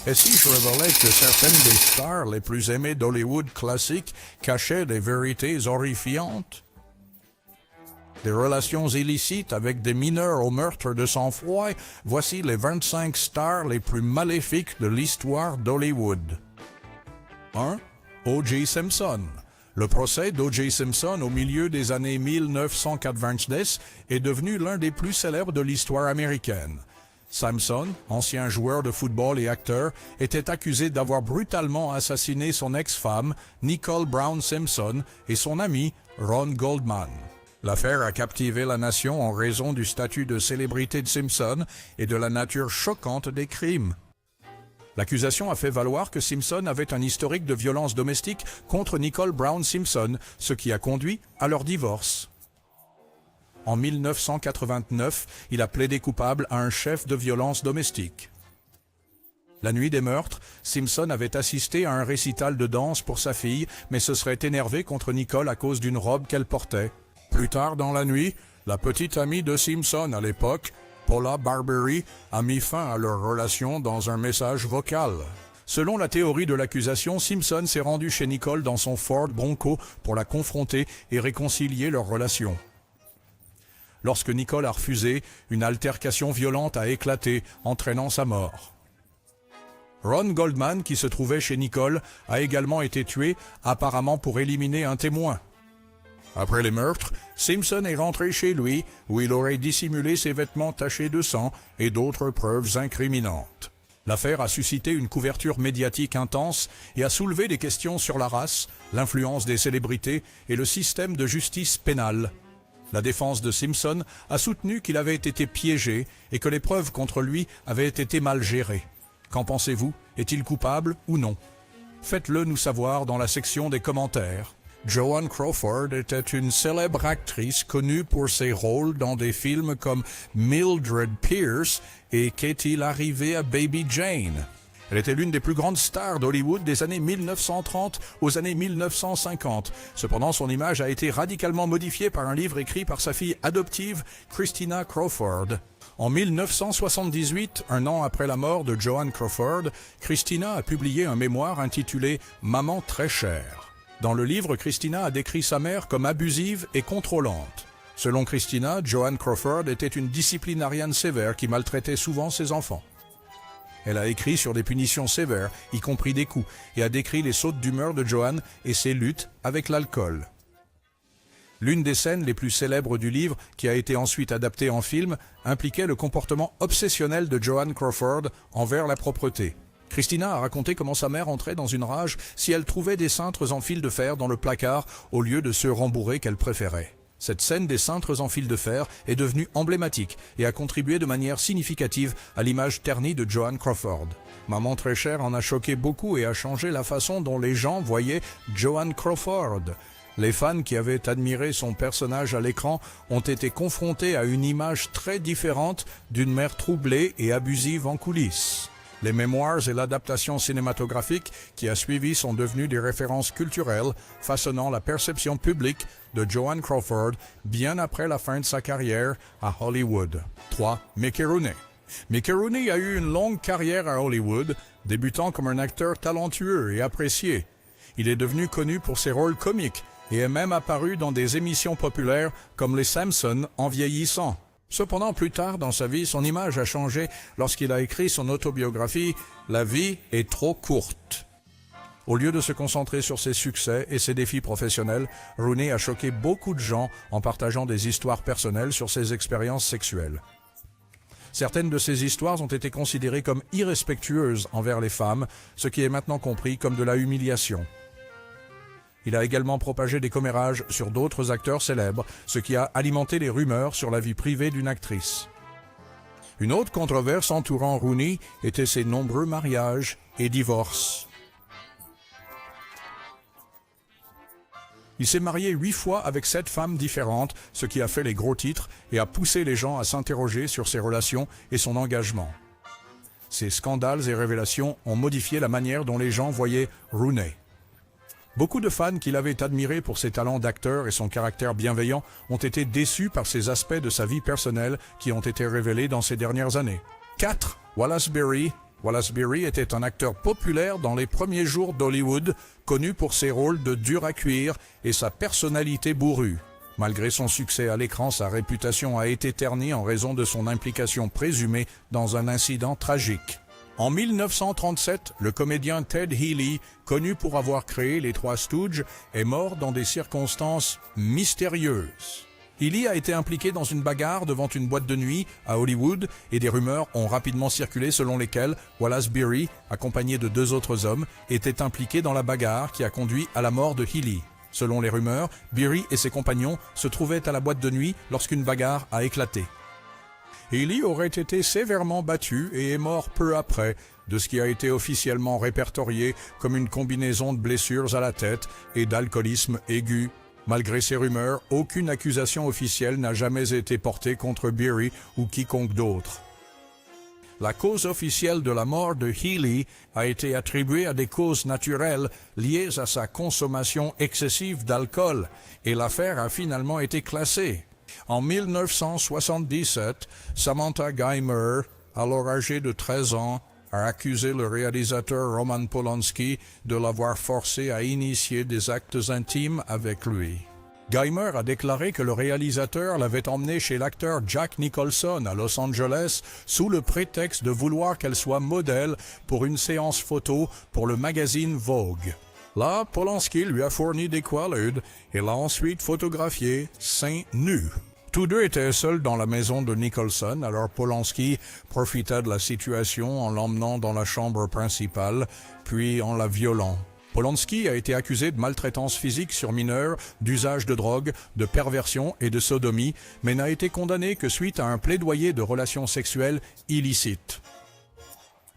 Et si je révélais que certaines des stars les plus aimées d'Hollywood classique cachaient des vérités horrifiantes? Des relations illicites avec des mineurs au meurtre de sang-froid, voici les 25 stars les plus maléfiques de l'histoire d'Hollywood. 1. O.J. Simpson. Le procès d'O.J. Simpson au milieu des années 1990 est devenu l'un des plus célèbres de l'histoire américaine. Simpson, ancien joueur de football et acteur, était accusé d'avoir brutalement assassiné son ex-femme, Nicole Brown Simpson, et son ami, Ron Goldman. L'affaire a captivé la nation en raison du statut de célébrité de Simpson et de la nature choquante des crimes. L'accusation a fait valoir que Simpson avait un historique de violence domestique contre Nicole Brown Simpson, ce qui a conduit à leur divorce. En 1989, il a plaidé coupable à un chef de violence domestique. La nuit des meurtres, Simpson avait assisté à un récital de danse pour sa fille, mais se serait énervé contre Nicole à cause d'une robe qu'elle portait. Plus tard dans la nuit, la petite amie de Simpson à l'époque, Paula Barberi, a mis fin à leur relation dans un message vocal. Selon la théorie de l'accusation, Simpson s'est rendu chez Nicole dans son Ford Bronco pour la confronter et réconcilier leur relation. Lorsque Nicole a refusé, une altercation violente a éclaté, entraînant sa mort. Ron Goldman, qui se trouvait chez Nicole, a également été tué, apparemment pour éliminer un témoin. Après les meurtres, Simpson est rentré chez lui, où il aurait dissimulé ses vêtements tachés de sang et d'autres preuves incriminantes. L'affaire a suscité une couverture médiatique intense et a soulevé des questions sur la race, l'influence des célébrités et le système de justice pénale. La défense de Simpson a soutenu qu'il avait été piégé et que les preuves contre lui avaient été mal gérées. Qu'en pensez-vous? Est-il coupable ou non? Faites-le nous savoir dans la section des commentaires. Joan Crawford était une célèbre actrice connue pour ses rôles dans des films comme Mildred Pierce et Qu'est-il arrivé à Baby Jane? Elle était l'une des plus grandes stars d'Hollywood des années 1930 aux années 1950. Cependant, son image a été radicalement modifiée par un livre écrit par sa fille adoptive, Christina Crawford. En 1978, un an après la mort de Joan Crawford, Christina a publié un mémoire intitulé « Maman très chère ». Dans le livre, Christina a décrit sa mère comme abusive et contrôlante. Selon Christina, Joan Crawford était une disciplinarienne sévère qui maltraitait souvent ses enfants. Elle a écrit sur des punitions sévères, y compris des coups, et a décrit les sautes d'humeur de Joan et ses luttes avec l'alcool. L'une des scènes les plus célèbres du livre, qui a été ensuite adaptée en film, impliquait le comportement obsessionnel de Joan Crawford envers la propreté. Christina a raconté comment sa mère entrait dans une rage si elle trouvait des cintres en fil de fer dans le placard au lieu de ceux rembourrés qu'elle préférait. Cette scène des cintres en fil de fer est devenue emblématique et a contribué de manière significative à l'image ternie de Joan Crawford. Maman très chère en a choqué beaucoup et a changé la façon dont les gens voyaient Joan Crawford. Les fans qui avaient admiré son personnage à l'écran ont été confrontés à une image très différente d'une mère troublée et abusive en coulisses. Les mémoires et l'adaptation cinématographique qui a suivi sont devenus des références culturelles, façonnant la perception publique de Joan Crawford bien après la fin de sa carrière à Hollywood. 3. Mickey Rooney. Mickey Rooney a eu une longue carrière à Hollywood, débutant comme un acteur talentueux et apprécié. Il est devenu connu pour ses rôles comiques et est même apparu dans des émissions populaires comme Les Simpsons en vieillissant. Cependant, plus tard dans sa vie, son image a changé lorsqu'il a écrit son autobiographie « La vie est trop courte ». Au lieu de se concentrer sur ses succès et ses défis professionnels, Rooney a choqué beaucoup de gens en partageant des histoires personnelles sur ses expériences sexuelles. Certaines de ces histoires ont été considérées comme irrespectueuses envers les femmes, ce qui est maintenant compris comme de la humiliation. Il a également propagé des commérages sur d'autres acteurs célèbres, ce qui a alimenté les rumeurs sur la vie privée d'une actrice. Une autre controverse entourant Rooney était ses nombreux mariages et divorces. Il s'est marié 8 fois avec 7 femmes différentes, ce qui a fait les gros titres et a poussé les gens à s'interroger sur ses relations et son engagement. Ces scandales et révélations ont modifié la manière dont les gens voyaient Rooney. Beaucoup de fans qui l'avaient admiré pour ses talents d'acteur et son caractère bienveillant ont été déçus par ces aspects de sa vie personnelle qui ont été révélés dans ces dernières années. 4. Wallace Beery, Wallace Beery était un acteur populaire dans les premiers jours d'Hollywood, connu pour ses rôles de dur à cuire et sa personnalité bourrue. Malgré son succès à l'écran, sa réputation a été ternie en raison de son implication présumée dans un incident tragique. En 1937, le comédien Ted Healy, connu pour avoir créé les Trois Stooges, est mort dans des circonstances mystérieuses. Healy a été impliqué dans une bagarre devant une boîte de nuit à Hollywood et des rumeurs ont rapidement circulé selon lesquelles Wallace Beery, accompagné de 2 autres hommes, était impliqué dans la bagarre qui a conduit à la mort de Healy. Selon les rumeurs, Beery et ses compagnons se trouvaient à la boîte de nuit lorsqu'une bagarre a éclaté. Healy aurait été sévèrement battu et est mort peu après, de ce qui a été officiellement répertorié comme une combinaison de blessures à la tête et d'alcoolisme aigu. Malgré ces rumeurs, aucune accusation officielle n'a jamais été portée contre Beery ou quiconque d'autre. La cause officielle de la mort de Healy a été attribuée à des causes naturelles liées à sa consommation excessive d'alcool et l'affaire a finalement été classée. En 1977, Samantha Geimer, alors âgée de 13 ans, a accusé le réalisateur Roman Polanski de l'avoir forcé à initier des actes intimes avec lui. Geimer a déclaré que le réalisateur l'avait emmenée chez l'acteur Jack Nicholson à Los Angeles sous le prétexte de vouloir qu'elle soit modèle pour une séance photo pour le magazine Vogue. Là, Polanski lui a fourni des quaaludes et l'a ensuite photographié seins nus. Tous deux étaient seuls dans la maison de Nicholson, alors Polanski profita de la situation en l'emmenant dans la chambre principale, puis en la violant. Polanski a été accusé de maltraitance physique sur mineurs, d'usage de drogue, de perversion et de sodomie, mais n'a été condamné que suite à un plaidoyer de relations sexuelles illicites.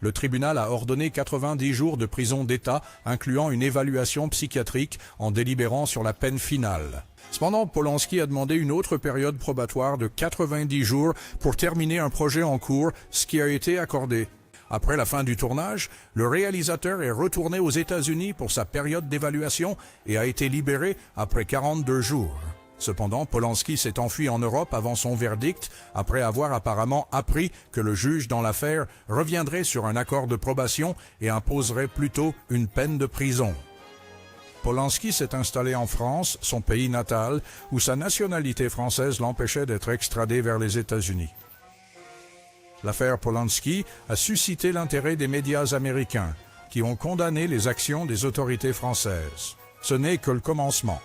Le tribunal a ordonné 90 jours de prison d'État, incluant une évaluation psychiatrique, en délibérant sur la peine finale. Cependant, Polanski a demandé une autre période probatoire de 90 jours pour terminer un projet en cours, ce qui a été accordé. Après la fin du tournage, le réalisateur est retourné aux États-Unis pour sa période d'évaluation et a été libéré après 42 jours. Cependant, Polanski s'est enfui en Europe avant son verdict, après avoir apparemment appris que le juge dans l'affaire reviendrait sur un accord de probation et imposerait plutôt une peine de prison. Polanski s'est installé en France, son pays natal, où sa nationalité française l'empêchait d'être extradé vers les États-Unis. L'affaire Polanski a suscité l'intérêt des médias américains, qui ont condamné les actions des autorités françaises. Ce n'est que le commencement.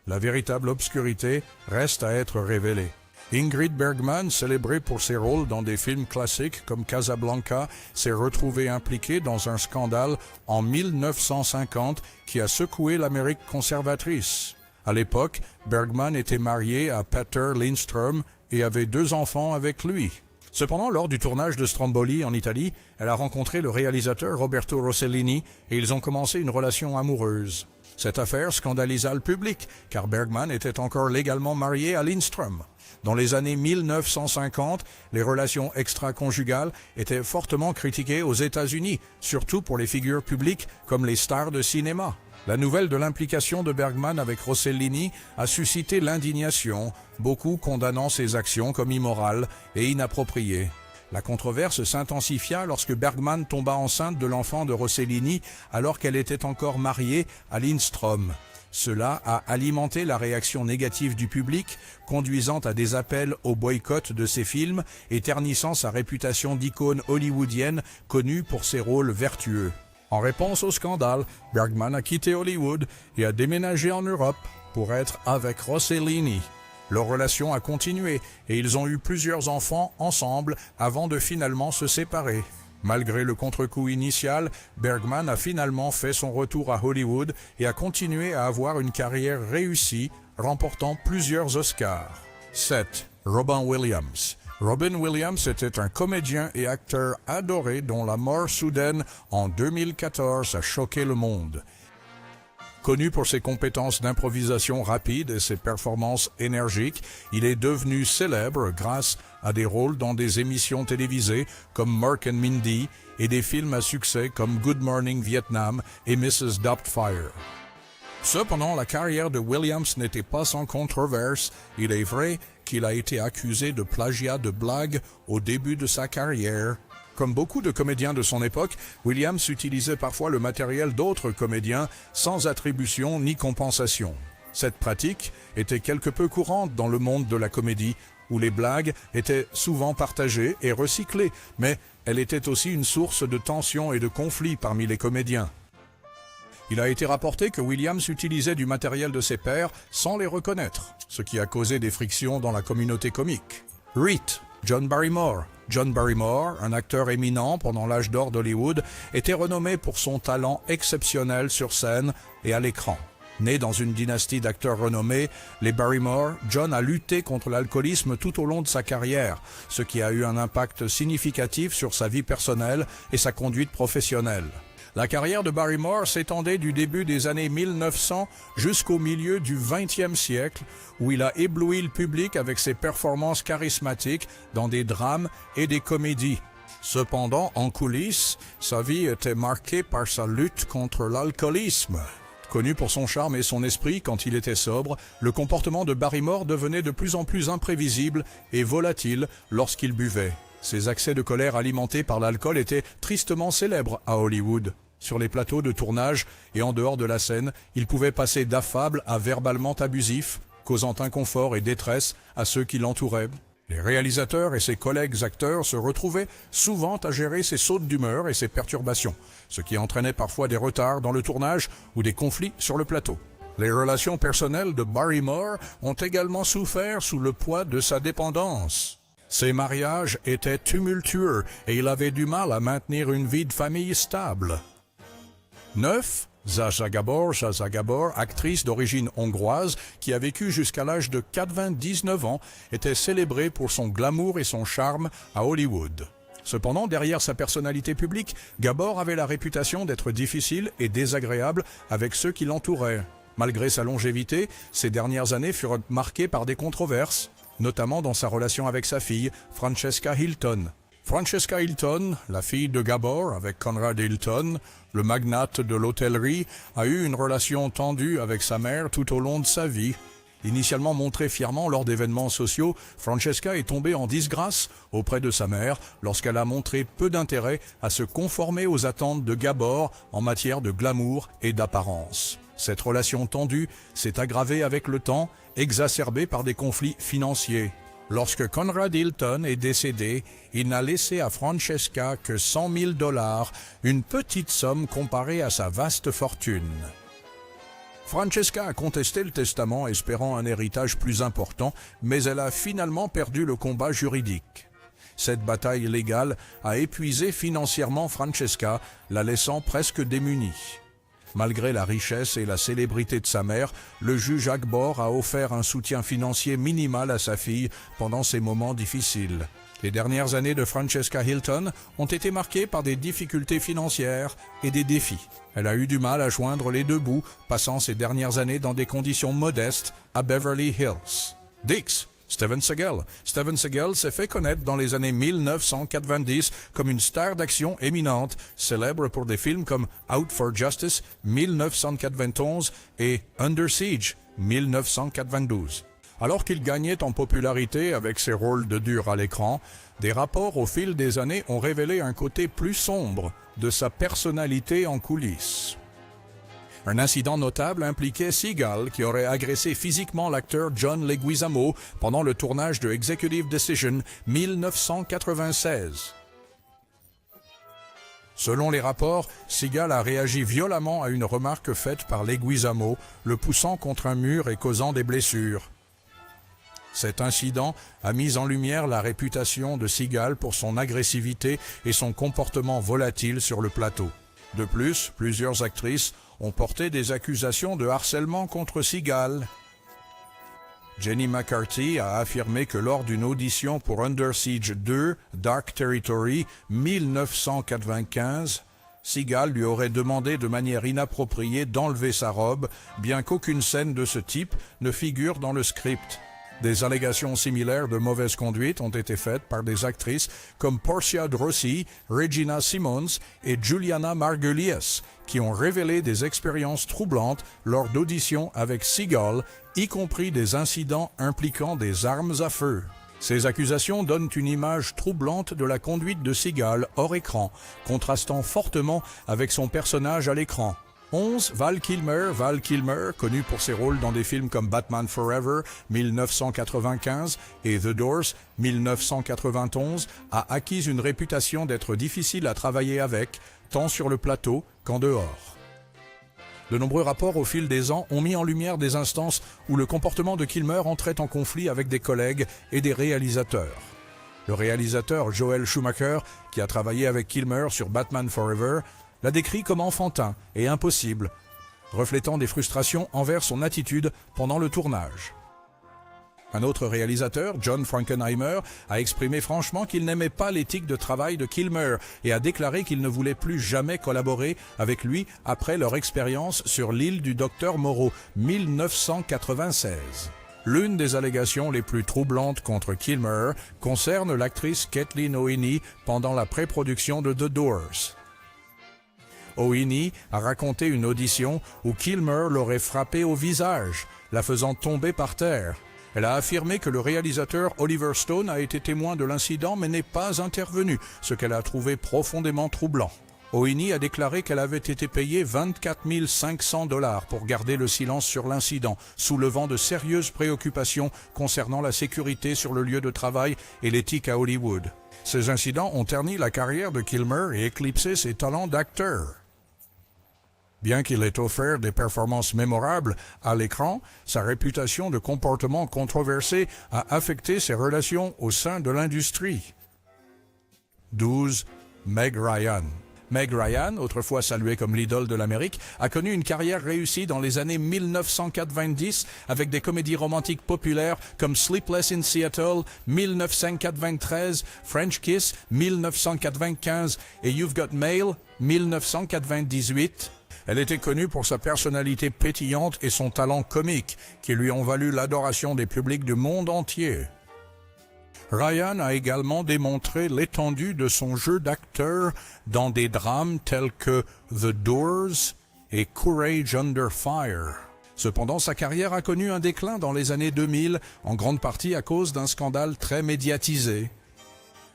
La véritable obscurité reste à être révélée. Ingrid Bergman, célébrée pour ses rôles dans des films classiques comme Casablanca, s'est retrouvée impliquée dans un scandale en 1950 qui a secoué l'Amérique conservatrice. À l'époque, Bergman était mariée à Peter Lindström et avait 2 enfants avec lui. Cependant, lors du tournage de Stromboli en Italie, elle a rencontré le réalisateur Roberto Rossellini et ils ont commencé une relation amoureuse. Cette affaire scandalisa le public, car Bergman était encore légalement marié à Lindström. Dans les années 1950, les relations extra-conjugales étaient fortement critiquées aux États-Unis, surtout pour les figures publiques comme les stars de cinéma. La nouvelle de l'implication de Bergman avec Rossellini a suscité l'indignation, beaucoup condamnant ses actions comme immorales et inappropriées. La controverse s'intensifia lorsque Bergman tomba enceinte de l'enfant de Rossellini alors qu'elle était encore mariée à Lindström. Cela a alimenté la réaction négative du public, conduisant à des appels au boycott de ses films et ternissant sa réputation d'icône hollywoodienne connue pour ses rôles vertueux. En réponse au scandale, Bergman a quitté Hollywood et a déménagé en Europe pour être avec Rossellini. Leur relation a continué et ils ont eu plusieurs enfants ensemble avant de finalement se séparer. Malgré le contre-coup initial, Bergman a finalement fait son retour à Hollywood et a continué à avoir une carrière réussie, remportant plusieurs Oscars. 7. Robin Williams. Robin Williams était un comédien et acteur adoré dont la mort soudaine en 2014 a choqué le monde. Connu pour ses compétences d'improvisation rapide et ses performances énergiques, il est devenu célèbre grâce à des rôles dans des émissions télévisées comme Mork and Mindy et des films à succès comme Good Morning Vietnam et Mrs. Doubtfire. Cependant, la carrière de Williams n'était pas sans controverse. Il est vrai qu'il a été accusé de plagiat de blagues au début de sa carrière, Comme beaucoup de comédiens de son époque, Williams utilisait parfois le matériel d'autres comédiens sans attribution ni compensation. Cette pratique était quelque peu courante dans le monde de la comédie, où les blagues étaient souvent partagées et recyclées, mais elle était aussi une source de tension et de conflits parmi les comédiens. Il a été rapporté que Williams utilisait du matériel de ses pairs sans les reconnaître, ce qui a causé des frictions dans la communauté comique. Rhett, John Barrymore. John Barrymore, un acteur éminent pendant l'âge d'or d'Hollywood, était renommé pour son talent exceptionnel sur scène et à l'écran. Né dans une dynastie d'acteurs renommés, les Barrymore, John a lutté contre l'alcoolisme tout au long de sa carrière, ce qui a eu un impact significatif sur sa vie personnelle et sa conduite professionnelle. La carrière de Barrymore s'étendait du début des années 1900 jusqu'au milieu du XXe siècle, où il a ébloui le public avec ses performances charismatiques dans des drames et des comédies. Cependant, en coulisses, sa vie était marquée par sa lutte contre l'alcoolisme. Connu pour son charme et son esprit quand il était sobre, le comportement de Barrymore devenait de plus en plus imprévisible et volatile lorsqu'il buvait. Ses accès de colère alimentés par l'alcool étaient tristement célèbres à Hollywood. Sur les plateaux de tournage et en dehors de la scène, il pouvait passer d'affable à verbalement abusif, causant inconfort et détresse à ceux qui l'entouraient. Les réalisateurs et ses collègues acteurs se retrouvaient souvent à gérer ses sautes d'humeur et ses perturbations, ce qui entraînait parfois des retards dans le tournage ou des conflits sur le plateau. Les relations personnelles de Barrymore ont également souffert sous le poids de sa dépendance. Ses mariages étaient tumultueux et il avait du mal à maintenir une vie de famille stable. 9. Zsa Gabor, actrice d'origine hongroise qui a vécu jusqu'à l'âge de 99 ans, était célébrée pour son glamour et son charme à Hollywood. Cependant, derrière sa personnalité publique, Gabor avait la réputation d'être difficile et désagréable avec ceux qui l'entouraient. Malgré sa longévité, ses dernières années furent marquées par des controverses, notamment dans sa relation avec sa fille, Francesca Hilton. Francesca Hilton, la fille de Gabor avec Conrad Hilton, le magnate de l'hôtellerie, a eu une relation tendue avec sa mère tout au long de sa vie. Initialement montrée fièrement lors d'événements sociaux, Francesca est tombée en disgrâce auprès de sa mère lorsqu'elle a montré peu d'intérêt à se conformer aux attentes de Gabor en matière de glamour et d'apparence. Cette relation tendue s'est aggravée avec le temps, exacerbée par des conflits financiers. Lorsque Conrad Hilton est décédé, il n'a laissé à Francesca que $100 000, une petite somme comparée à sa vaste fortune. Francesca a contesté le testament espérant un héritage plus important, mais elle a finalement perdu le combat juridique. Cette bataille légale a épuisé financièrement Francesca, la laissant presque démunie. Malgré la richesse et la célébrité de sa mère, le juge Agbor a offert un soutien financier minimal à sa fille pendant ces moments difficiles. Les dernières années de Francesca Hilton ont été marquées par des difficultés financières et des défis. Elle a eu du mal à joindre les deux bouts, passant ses dernières années dans des conditions modestes à Beverly Hills. Dix. Steven Seagal. Steven Seagal s'est fait connaître dans les années 1990 comme une star d'action éminente, célèbre pour des films comme Out for Justice 1991 et Under Siege 1992. Alors qu'il gagnait en popularité avec ses rôles de dur à l'écran, des rapports au fil des années ont révélé un côté plus sombre de sa personnalité en coulisses. Un incident notable impliquait Seagal, qui aurait agressé physiquement l'acteur John Leguizamo pendant le tournage de Executive Decision 1996. Selon les rapports, Seagal a réagi violemment à une remarque faite par Leguizamo, le poussant contre un mur et causant des blessures. Cet incident a mis en lumière la réputation de Seagal pour son agressivité et son comportement volatile sur le plateau. De plus, plusieurs actrices ont porté des accusations de harcèlement contre Seagal. Jenny McCarthy a affirmé que lors d'une audition pour Under Siege 2, Dark Territory, 1995, Seagal lui aurait demandé de manière inappropriée d'enlever sa robe, bien qu'aucune scène de ce type ne figure dans le script. Des allégations similaires de mauvaise conduite ont été faites par des actrices comme Portia de Rossi, Regina Simons et Juliana Margulies, qui ont révélé des expériences troublantes lors d'auditions avec Seagal, y compris des incidents impliquant des armes à feu. Ces accusations donnent une image troublante de la conduite de Seagal hors écran, contrastant fortement avec son personnage à l'écran. 11. Val Kilmer, connu pour ses rôles dans des films comme Batman Forever, 1995, et The Doors, 1991, a acquis une réputation d'être difficile à travailler avec, tant sur le plateau qu'en dehors. De nombreux rapports au fil des ans ont mis en lumière des instances où le comportement de Kilmer entrait en conflit avec des collègues et des réalisateurs. Le réalisateur Joel Schumacher, qui a travaillé avec Kilmer sur Batman Forever, l'a décrit comme enfantin et impossible, reflétant des frustrations envers son attitude pendant le tournage. Un autre réalisateur, John Frankenheimer, a exprimé franchement qu'il n'aimait pas l'éthique de travail de Kilmer et a déclaré qu'il ne voulait plus jamais collaborer avec lui après leur expérience sur l'île du Docteur Moreau, 1996. L'une des allégations les plus troublantes contre Kilmer concerne l'actrice Kathleen Hoeney pendant la pré-production de The Doors. Hoeney a raconté une audition où Kilmer l'aurait frappée au visage, la faisant tomber par terre. Elle a affirmé que le réalisateur Oliver Stone a été témoin de l'incident mais n'est pas intervenu, ce qu'elle a trouvé profondément troublant. Hoeney a déclaré qu'elle avait été payée 24 500 $ pour garder le silence sur l'incident, soulevant de sérieuses préoccupations concernant la sécurité sur le lieu de travail et l'éthique à Hollywood. Ces incidents ont terni la carrière de Kilmer et éclipsé ses talents d'acteur. Bien qu'il ait offert des performances mémorables à l'écran, sa réputation de comportement controversé a affecté ses relations au sein de l'industrie. 12. Meg Ryan. Meg Ryan, autrefois saluée comme l'idole de l'Amérique, a connu une carrière réussie dans les années 1990 avec des comédies romantiques populaires comme Sleepless in Seattle, 1993, French Kiss, 1995 et You've Got Mail, 1998. Elle était connue pour sa personnalité pétillante et son talent comique, qui lui ont valu l'adoration des publics du monde entier. Ryan a également démontré l'étendue de son jeu d'acteur dans des drames tels que The Doors et Courage Under Fire. Cependant, sa carrière a connu un déclin dans les années 2000, en grande partie à cause d'un scandale très médiatisé.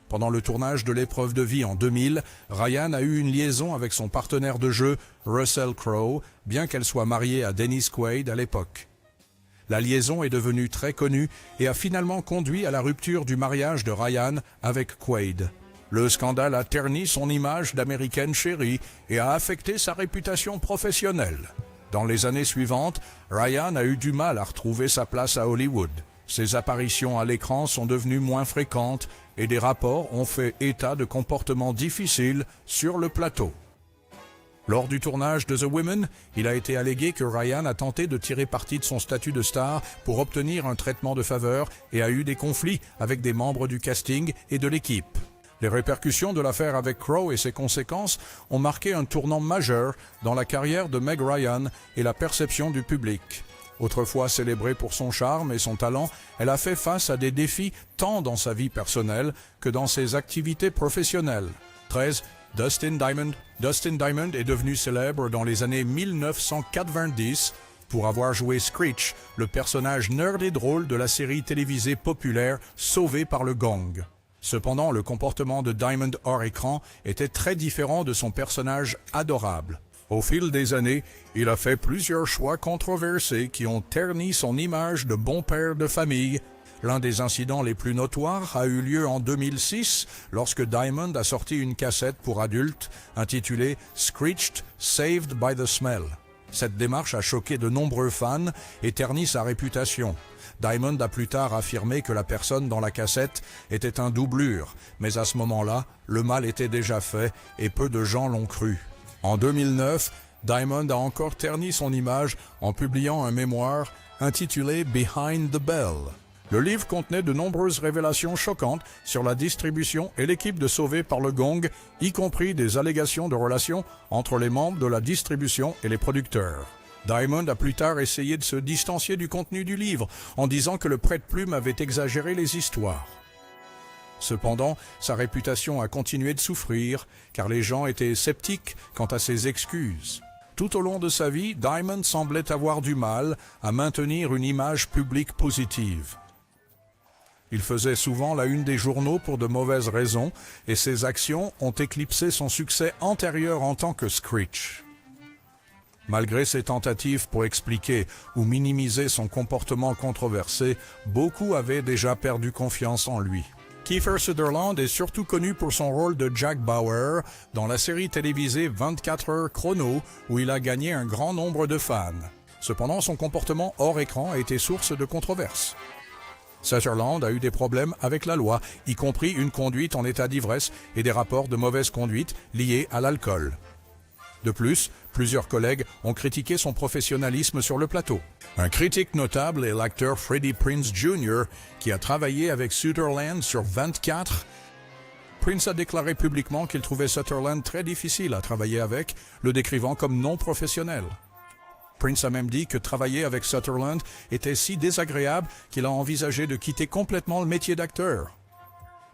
Pendant le tournage de L'épreuve de vie en 2000, Ryan a eu une liaison avec son partenaire de jeu, Russell Crowe, bien qu'elle soit mariée à Dennis Quaid à l'époque. La liaison est devenue très connue et a finalement conduit à la rupture du mariage de Ryan avec Quaid. Le scandale a terni son image d'américaine chérie et a affecté sa réputation professionnelle. Dans les années suivantes, Ryan a eu du mal à retrouver sa place à Hollywood. Ses apparitions à l'écran sont devenues moins fréquentes et des rapports ont fait état de comportements difficiles sur le plateau. Lors du tournage de The Women, il a été allégué que Ryan a tenté de tirer parti de son statut de star pour obtenir un traitement de faveur et a eu des conflits avec des membres du casting et de l'équipe. Les répercussions de l'affaire avec Crowe et ses conséquences ont marqué un tournant majeur dans la carrière de Meg Ryan et la perception du public. Autrefois célébrée pour son charme et son talent, elle a fait face à des défis tant dans sa vie personnelle que dans ses activités professionnelles. 13. Dustin Diamond. Dustin Diamond est devenu célèbre dans les années 1990 pour avoir joué Screech, le personnage nerd et drôle de la série télévisée populaire Sauvé par le Gang. Cependant, le comportement de Diamond hors écran était très différent de son personnage adorable. Au fil des années, il a fait plusieurs choix controversés qui ont terni son image de bon père de famille. L'un des incidents les plus notoires a eu lieu en 2006 lorsque Diamond a sorti une cassette pour adultes intitulée « Screeched, Saved by the Smell ». Cette démarche a choqué de nombreux fans et terni sa réputation. Diamond a plus tard affirmé que la personne dans la cassette était un doublure, mais à ce moment-là, le mal était déjà fait et peu de gens l'ont cru. En 2009, Diamond a encore terni son image en publiant un mémoire intitulé « Behind the Bell ». Le livre contenait de nombreuses révélations choquantes sur la distribution et l'équipe de Sauvé par le Gang, y compris des allégations de relations entre les membres de la distribution et les producteurs. Diamond a plus tard essayé de se distancier du contenu du livre en disant que le prête-plume avait exagéré les histoires. Cependant, sa réputation a continué de souffrir, car les gens étaient sceptiques quant à ses excuses. Tout au long de sa vie, Diamond semblait avoir du mal à maintenir une image publique positive. Il faisait souvent la une des journaux pour de mauvaises raisons et ses actions ont éclipsé son succès antérieur en tant que Screech. Malgré ses tentatives pour expliquer ou minimiser son comportement controversé, beaucoup avaient déjà perdu confiance en lui. Kiefer Sutherland est surtout connu pour son rôle de Jack Bauer dans la série télévisée 24 heures chrono où il a gagné un grand nombre de fans. Cependant, son comportement hors écran a été source de controverses. Sutherland a eu des problèmes avec la loi, y compris une conduite en état d'ivresse et des rapports de mauvaise conduite liés à l'alcool. De plus, plusieurs collègues ont critiqué son professionnalisme sur le plateau. Un critique notable est l'acteur Freddie Prinze Jr., qui a travaillé avec Sutherland sur 24. Prinze a déclaré publiquement qu'il trouvait Sutherland très difficile à travailler avec, le décrivant comme non professionnel. Prinze a même dit que travailler avec Sutherland était si désagréable qu'il a envisagé de quitter complètement le métier d'acteur.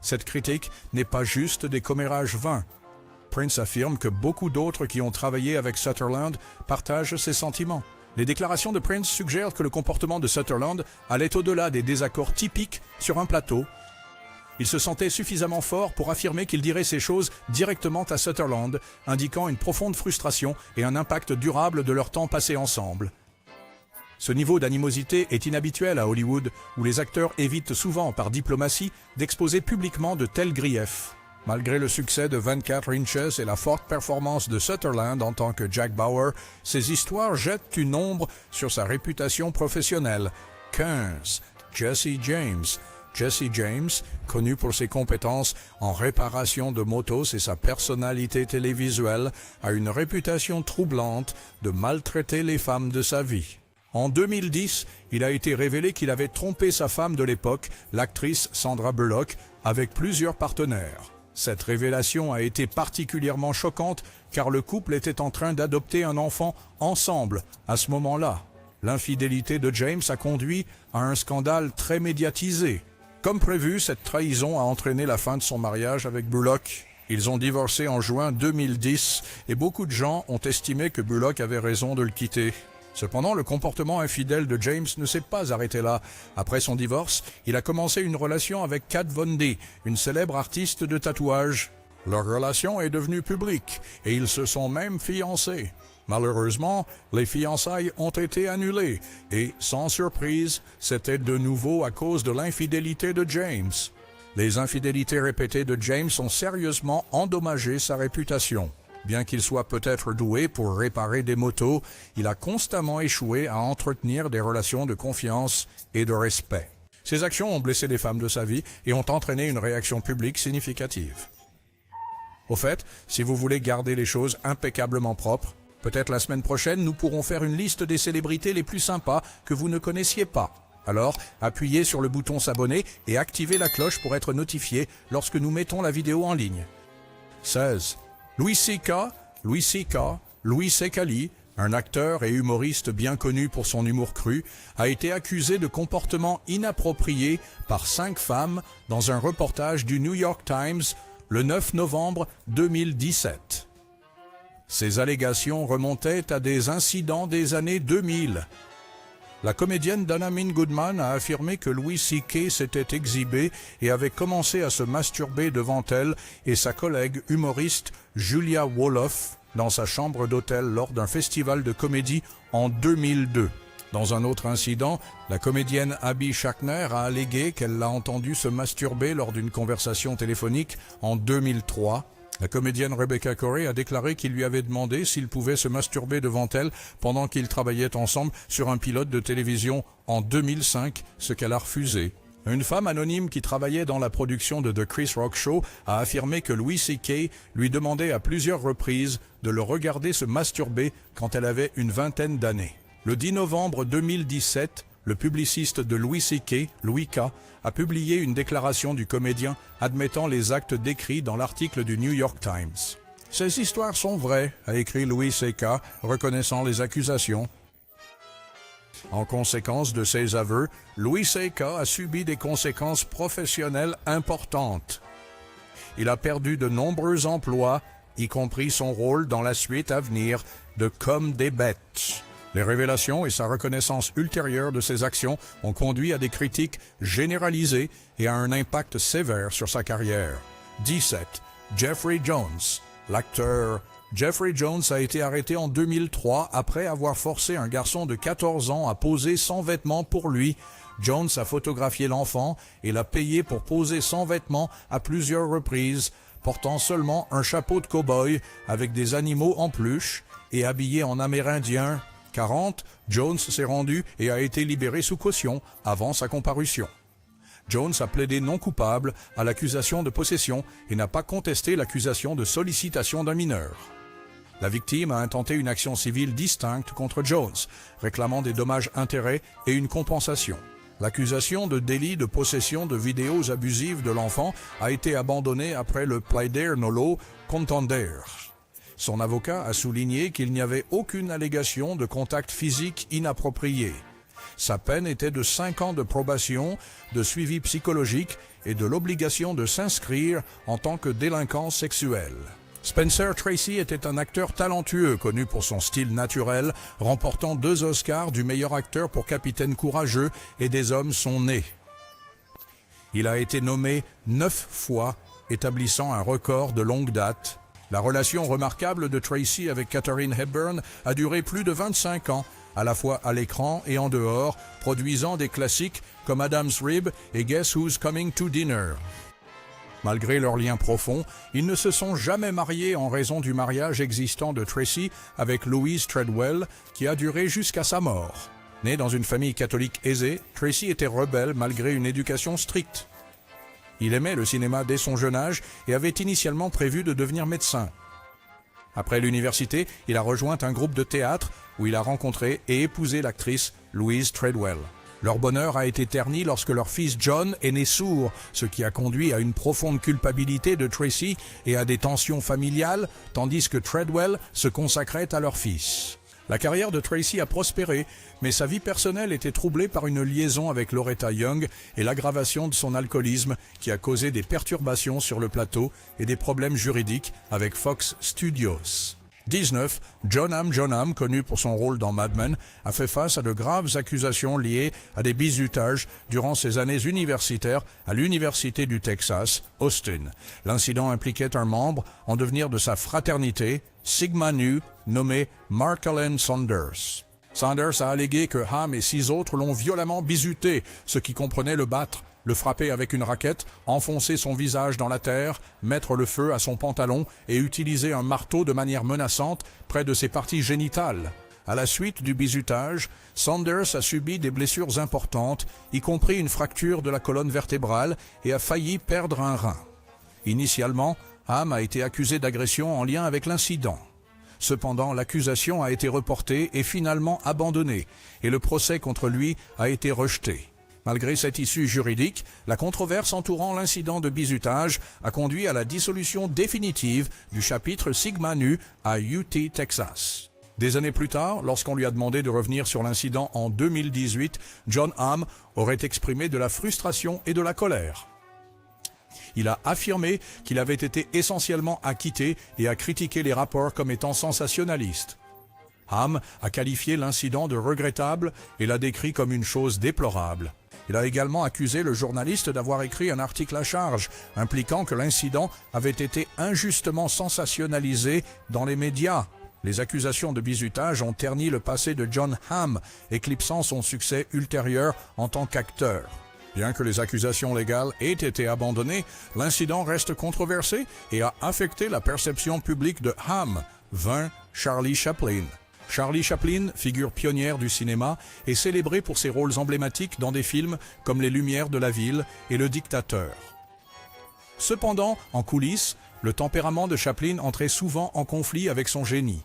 Cette critique n'est pas juste des commérages vains. Prinze affirme que beaucoup d'autres qui ont travaillé avec Sutherland partagent ses sentiments. Les déclarations de Prinze suggèrent que le comportement de Sutherland allait au-delà des désaccords typiques sur un plateau. Il se sentait suffisamment fort pour affirmer qu'il dirait ces choses directement à Sutherland, indiquant une profonde frustration et un impact durable de leur temps passé ensemble. Ce niveau d'animosité est inhabituel à Hollywood, où les acteurs évitent souvent par diplomatie d'exposer publiquement de tels griefs. Malgré le succès de 24 Inches et la forte performance de Sutherland en tant que Jack Bauer, ces histoires jettent une ombre sur sa réputation professionnelle. 15. Jesse James. Jesse James, connu pour ses compétences en réparation de motos et sa personnalité télévisuelle, a une réputation troublante de maltraiter les femmes de sa vie. En 2010, il a été révélé qu'il avait trompé sa femme de l'époque, l'actrice Sandra Bullock, avec plusieurs partenaires. Cette révélation a été particulièrement choquante car le couple était en train d'adopter un enfant ensemble à ce moment-là. L'infidélité de James a conduit à un scandale très médiatisé. Comme prévu, cette trahison a entraîné la fin de son mariage avec Bullock. Ils ont divorcé en juin 2010 et beaucoup de gens ont estimé que Bullock avait raison de le quitter. Cependant, le comportement infidèle de James ne s'est pas arrêté là. Après son divorce, il a commencé une relation avec Kat Von D, une célèbre artiste de tatouage. Leur relation est devenue publique et ils se sont même fiancés. Malheureusement, les fiançailles ont été annulées et, sans surprise, c'était de nouveau à cause de l'infidélité de James. Les infidélités répétées de James ont sérieusement endommagé sa réputation. Bien qu'il soit peut-être doué pour réparer des motos, il a constamment échoué à entretenir des relations de confiance et de respect. Ses actions ont blessé les femmes de sa vie et ont entraîné une réaction publique significative. Au fait, si vous voulez garder les choses impeccablement propres, peut-être la semaine prochaine, nous pourrons faire une liste des célébrités les plus sympas que vous ne connaissiez pas. Alors, appuyez sur le bouton s'abonner et activez la cloche pour être notifié lorsque nous mettons la vidéo en ligne. 16. Louis Sécali, un acteur et humoriste bien connu pour son humour cru, a été accusé de comportements inappropriés par 5 femmes dans un reportage du New York Times le 9 novembre 2017. Ces allégations remontaient à des incidents des années 2000. La comédienne Dana Min Goodman a affirmé que Louis C.K. s'était exhibé et avait commencé à se masturber devant elle et sa collègue humoriste Julia Wolof dans sa chambre d'hôtel lors d'un festival de comédie en 2002. Dans un autre incident, la comédienne Abby Schachner a allégué qu'elle l'a entendu se masturber lors d'une conversation téléphonique en 2003. La comédienne Rebecca Corey a déclaré qu'il lui avait demandé s'il pouvait se masturber devant elle pendant qu'ils travaillaient ensemble sur un pilote de télévision en 2005, ce qu'elle a refusé. Une femme anonyme qui travaillait dans la production de The Chris Rock Show a affirmé que Louis C.K. lui demandait à plusieurs reprises de le regarder se masturber quand elle avait une vingtaine d'années. Le 10 novembre 2017, le publiciste de Louis C.K., Louis K., a publié une déclaration du comédien admettant les actes décrits dans l'article du New York Times. « Ces histoires sont vraies », a écrit Louis C.K., reconnaissant les accusations. En conséquence de ces aveux, Louis C.K. a subi des conséquences professionnelles importantes. Il a perdu de nombreux emplois, y compris son rôle dans la suite à venir de Comme des bêtes. Les révélations et sa reconnaissance ultérieure de ses actions ont conduit à des critiques généralisées et à un impact sévère sur sa carrière. 17. Jeffrey Jones. L'acteur Jeffrey Jones a été arrêté en 2003 après avoir forcé un garçon de 14 ans à poser sans vêtements pour lui. Jones a photographié l'enfant et l'a payé pour poser sans vêtements à plusieurs reprises, portant seulement un chapeau de cow-boy avec des animaux en peluche et habillé en amérindien. 40. Jones s'est rendu et a été libéré sous caution avant sa comparution. Jones a plaidé non coupable à l'accusation de possession et n'a pas contesté l'accusation de sollicitation d'un mineur. La victime a intenté une action civile distincte contre Jones, réclamant des dommages-intérêts et une compensation. L'accusation de délit de possession de vidéos abusives de l'enfant a été abandonnée après le plaider nolo contender. Son avocat a souligné qu'il n'y avait aucune allégation de contact physique inapproprié. Sa peine était de 5 ans de probation, de suivi psychologique et de l'obligation de s'inscrire en tant que délinquant sexuel. Spencer Tracy était un acteur talentueux, connu pour son style naturel, remportant 2 Oscars du meilleur acteur pour Capitaine Courageux et Des hommes sont nés. Il a été nommé 9 fois, établissant un record de longue date. La relation remarquable de Tracy avec Katharine Hepburn a duré plus de 25 ans, à la fois à l'écran et en dehors, produisant des classiques comme Adam's Rib et Guess Who's Coming to Dinner. Malgré leur lien profond, ils ne se sont jamais mariés en raison du mariage existant de Tracy avec Louise Treadwell, qui a duré jusqu'à sa mort. Né dans une famille catholique aisée, Tracy était rebelle malgré une éducation stricte. Il aimait le cinéma dès son jeune âge et avait initialement prévu de devenir médecin. Après l'université, il a rejoint un groupe de théâtre où il a rencontré et épousé l'actrice Louise Treadwell. Leur bonheur a été terni lorsque leur fils John est né sourd, ce qui a conduit à une profonde culpabilité de Tracy et à des tensions familiales, tandis que Treadwell se consacrait à leur fils. La carrière de Tracy a prospéré, mais sa vie personnelle était troublée par une liaison avec Loretta Young et l'aggravation de son alcoolisme qui a causé des perturbations sur le plateau et des problèmes juridiques avec Fox Studios. 19. Jon Hamm, connu pour son rôle dans Mad Men, a fait face à de graves accusations liées à des bizutages durant ses années universitaires à l'Université du Texas, Austin. L'incident impliquait un membre en devenir de sa fraternité, Sigma Nu, nommé Mark Allen Saunders. Saunders a allégué que Hamm et 6 autres l'ont violemment bizuté, ce qui comprenait le battre, le frapper avec une raquette, enfoncer son visage dans la terre, mettre le feu à son pantalon et utiliser un marteau de manière menaçante près de ses parties génitales. À la suite du bizutage, Saunders a subi des blessures importantes, y compris une fracture de la colonne vertébrale et a failli perdre un rein. Initialement, Hamm a été accusé d'agression en lien avec l'incident. Cependant, l'accusation a été reportée et finalement abandonnée, et le procès contre lui a été rejeté. Malgré cette issue juridique, la controverse entourant l'incident de bizutage a conduit à la dissolution définitive du chapitre Sigma Nu à UT, Texas. Des années plus tard, lorsqu'on lui a demandé de revenir sur l'incident en 2018, Jon Hamm aurait exprimé de la frustration et de la colère. Il a affirmé qu'il avait été essentiellement acquitté et a critiqué les rapports comme étant sensationnalistes. Hamm a qualifié l'incident de regrettable et l'a décrit comme une chose déplorable. Il a également accusé le journaliste d'avoir écrit un article à charge, impliquant que l'incident avait été injustement sensationnalisé dans les médias. Les accusations de bizutage ont terni le passé de Jon Hamm, éclipsant son succès ultérieur en tant qu'acteur. Bien que les accusations légales aient été abandonnées, l'incident reste controversé et a affecté la perception publique de Hamm. 20. Charlie Chaplin. Charlie Chaplin, figure pionnière du cinéma, est célébré pour ses rôles emblématiques dans des films comme Les Lumières de la ville et Le Dictateur. Cependant, en coulisses, le tempérament de Chaplin entrait souvent en conflit avec son génie.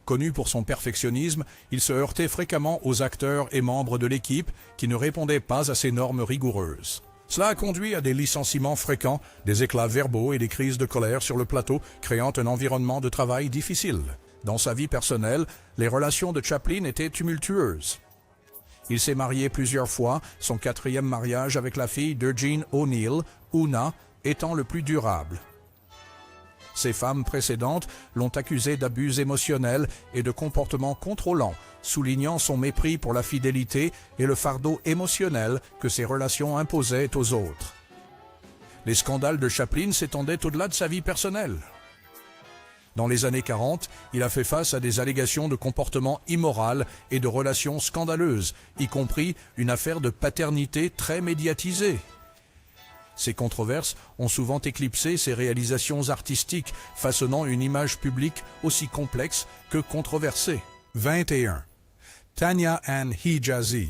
Connu pour son perfectionnisme, il se heurtait fréquemment aux acteurs et membres de l'équipe qui ne répondaient pas à ses normes rigoureuses. Cela a conduit à des licenciements fréquents, des éclats verbaux et des crises de colère sur le plateau, créant un environnement de travail difficile. Dans sa vie personnelle, les relations de Chaplin étaient tumultueuses. Il s'est marié plusieurs fois, son 4e mariage avec la fille d'Eugene O'Neill, Una, étant le plus durable. Ses femmes précédentes l'ont accusé d'abus émotionnels et de comportements contrôlants, soulignant son mépris pour la fidélité et le fardeau émotionnel que ses relations imposaient aux autres. Les scandales de Chaplin s'étendaient au-delà de sa vie personnelle. Dans les années 40, il a fait face à des allégations de comportement immoral et de relations scandaleuses, y compris une affaire de paternité très médiatisée. Ces controverses ont souvent éclipsé ses réalisations artistiques, façonnant une image publique aussi complexe que controversée. 21. Tania Ann Hijazi.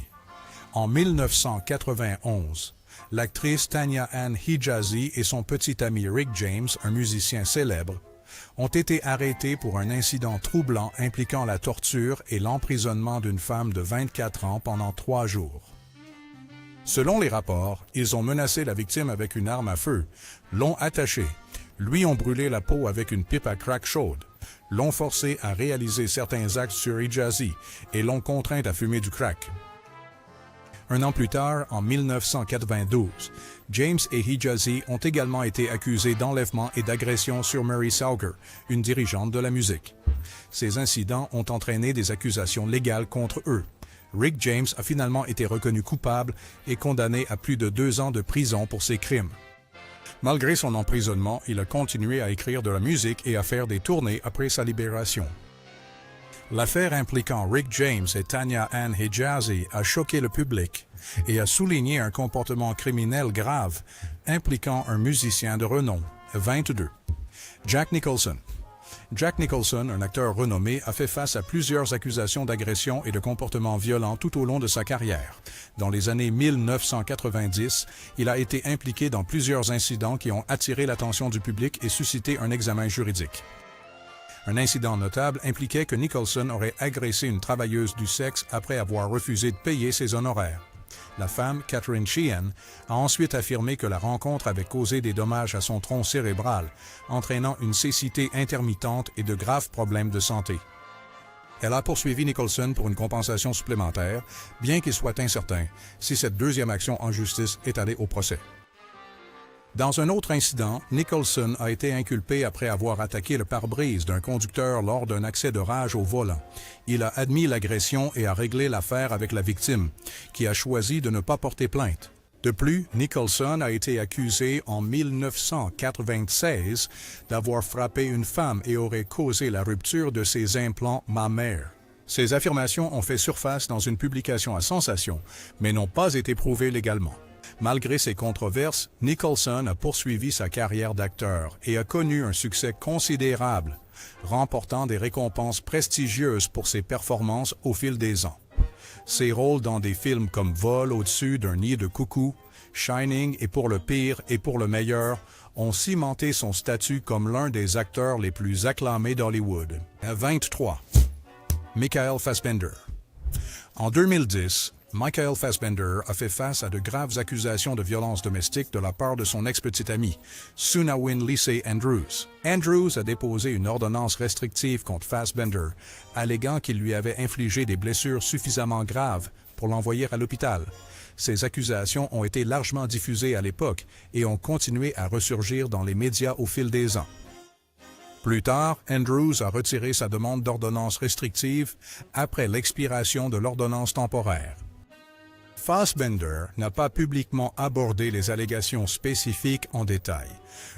En 1991, l'actrice Tania Ann Hijazi et son petit ami Rick James, un musicien célèbre, ont été arrêtés pour un incident troublant impliquant la torture et l'emprisonnement d'une femme de 24 ans pendant 3 jours. Selon les rapports, ils ont menacé la victime avec une arme à feu, l'ont attachée, lui ont brûlé la peau avec une pipe à crack chaude, l'ont forcé à réaliser certains actes sur Hijazi et l'ont contrainte à fumer du crack. Un an plus tard, en 1992, James et Hijazi ont également été accusés d'enlèvement et d'agression sur Mary Sauger, une dirigeante de la musique. Ces incidents ont entraîné des accusations légales contre eux. Rick James a finalement été reconnu coupable et condamné à plus de 2 ans de prison pour ses crimes. Malgré son emprisonnement, il a continué à écrire de la musique et à faire des tournées après sa libération. L'affaire impliquant Rick James et Tania Ann Hijazi a choqué le public et a souligné un comportement criminel grave impliquant un musicien de renom. 22. Jack Nicholson. Jack Nicholson, un acteur renommé, a fait face à plusieurs accusations d'agression et de comportement violent tout au long de sa carrière. Dans les années 1990, il a été impliqué dans plusieurs incidents qui ont attiré l'attention du public et suscité un examen juridique. Un incident notable impliquait que Nicholson aurait agressé une travailleuse du sexe après avoir refusé de payer ses honoraires. La femme, Catherine Sheehan, a ensuite affirmé que la rencontre avait causé des dommages à son tronc cérébral, entraînant une cécité intermittente et de graves problèmes de santé. Elle a poursuivi Nicholson pour une compensation supplémentaire, bien qu'il soit incertain si cette deuxième action en justice est allée au procès. Dans un autre incident, Nicholson a été inculpé après avoir attaqué le pare-brise d'un conducteur lors d'un accès de rage au volant. Il a admis l'agression et a réglé l'affaire avec la victime, qui a choisi de ne pas porter plainte. De plus, Nicholson a été accusé en 1996 d'avoir frappé une femme et aurait causé la rupture de ses implants mammaires. Ces affirmations ont fait surface dans une publication à sensation, mais n'ont pas été prouvées légalement. Malgré ces controverses, Nicholson a poursuivi sa carrière d'acteur et a connu un succès considérable, remportant des récompenses prestigieuses pour ses performances au fil des ans. Ses rôles dans des films comme Vol au-dessus d'un nid de coucou, Shining et Pour le pire et pour le meilleur ont cimenté son statut comme l'un des acteurs les plus acclamés d'Hollywood. 23. Michael Fassbender. En 2010, Michael Fassbender a fait face à de graves accusations de violence domestique de la part de son ex-petite amie, Sunawin Lissé Andrews. Andrews a déposé une ordonnance restrictive contre Fassbender, alléguant qu'il lui avait infligé des blessures suffisamment graves pour l'envoyer à l'hôpital. Ces accusations ont été largement diffusées à l'époque et ont continué à ressurgir dans les médias au fil des ans. Plus tard, Andrews a retiré sa demande d'ordonnance restrictive après l'expiration de l'ordonnance temporaire. Fassbender n'a pas publiquement abordé les allégations spécifiques en détail.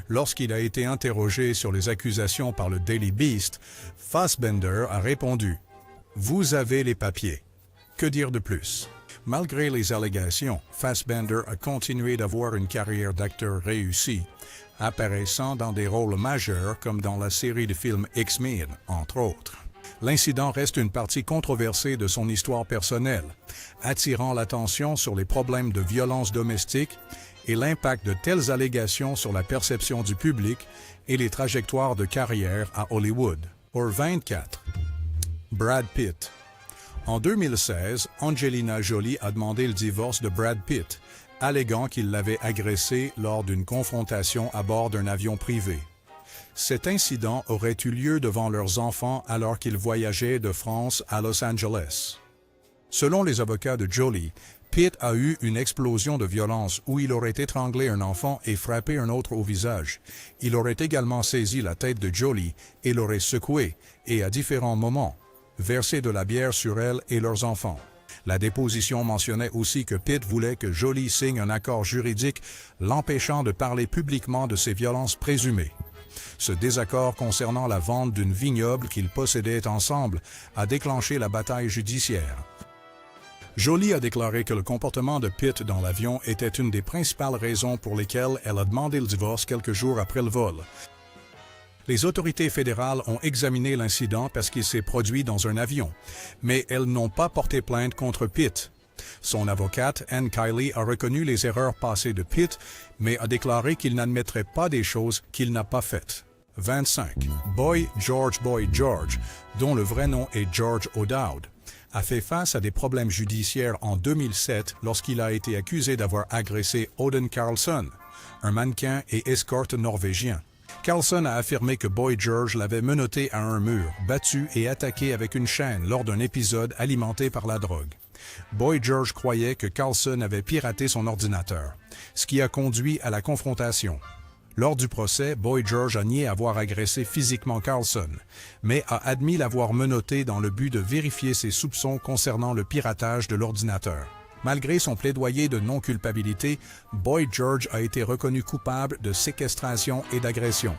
Lorsqu'il a été interrogé sur les accusations par le Daily Beast, Fassbender a répondu « Vous avez les papiers. Que dire de plus ?» Malgré les allégations, Fassbender a continué d'avoir une carrière d'acteur réussie, apparaissant dans des rôles majeurs comme dans la série de films X-Men, entre autres. L'incident reste une partie controversée de son histoire personnelle, attirant l'attention sur les problèmes de violence domestique et l'impact de telles allégations sur la perception du public et les trajectoires de carrière à Hollywood. Pour 24. Brad Pitt. En 2016, Angelina Jolie a demandé le divorce de Brad Pitt, alléguant qu'il l'avait agressée lors d'une confrontation à bord d'un avion privé. Cet incident aurait eu lieu devant leurs enfants alors qu'ils voyageaient de France à Los Angeles. Selon les avocats de Jolie, Pitt a eu une explosion de violence où il aurait étranglé un enfant et frappé un autre au visage. Il aurait également saisi la tête de Jolie et l'aurait secouée et, à différents moments, versé de la bière sur elle et leurs enfants. La déposition mentionnait aussi que Pitt voulait que Jolie signe un accord juridique l'empêchant de parler publiquement de ses violences présumées. Ce désaccord concernant la vente d'une vignoble qu'ils possédaient ensemble a déclenché la bataille judiciaire. Jolie a déclaré que le comportement de Pitt dans l'avion était une des principales raisons pour lesquelles elle a demandé le divorce quelques jours après le vol. Les autorités fédérales ont examiné l'incident parce qu'il s'est produit dans un avion, mais elles n'ont pas porté plainte contre Pitt. Son avocate, Ann Kiley, a reconnu les erreurs passées de Pitt, mais a déclaré qu'il n'admettrait pas des choses qu'il n'a pas faites. 25. Boy George, dont le vrai nom est George O'Dowd, a fait face à des problèmes judiciaires en 2007 lorsqu'il a été accusé d'avoir agressé Odin Carlson, un mannequin et escorte norvégien. Carlson a affirmé que Boy George l'avait menotté à un mur, battu et attaqué avec une chaîne lors d'un épisode alimenté par la drogue. Boy George croyait que Carlson avait piraté son ordinateur, ce qui a conduit à la confrontation. Lors du procès, Boy George a nié avoir agressé physiquement Carlson, mais a admis l'avoir menotté dans le but de vérifier ses soupçons concernant le piratage de l'ordinateur. Malgré son plaidoyer de non-culpabilité, Boy George a été reconnu coupable de séquestration et d'agression.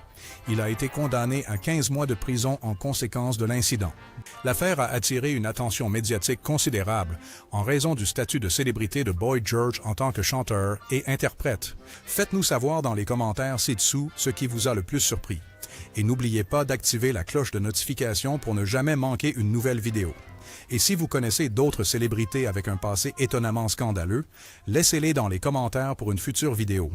Il a été condamné à 15 mois de prison en conséquence de l'incident. L'affaire a attiré une attention médiatique considérable en raison du statut de célébrité de Boy George en tant que chanteur et interprète. Faites-nous savoir dans les commentaires ci-dessous ce qui vous a le plus surpris. Et n'oubliez pas d'activer la cloche de notification pour ne jamais manquer une nouvelle vidéo. Et si vous connaissez d'autres célébrités avec un passé étonnamment scandaleux, laissez-les dans les commentaires pour une future vidéo.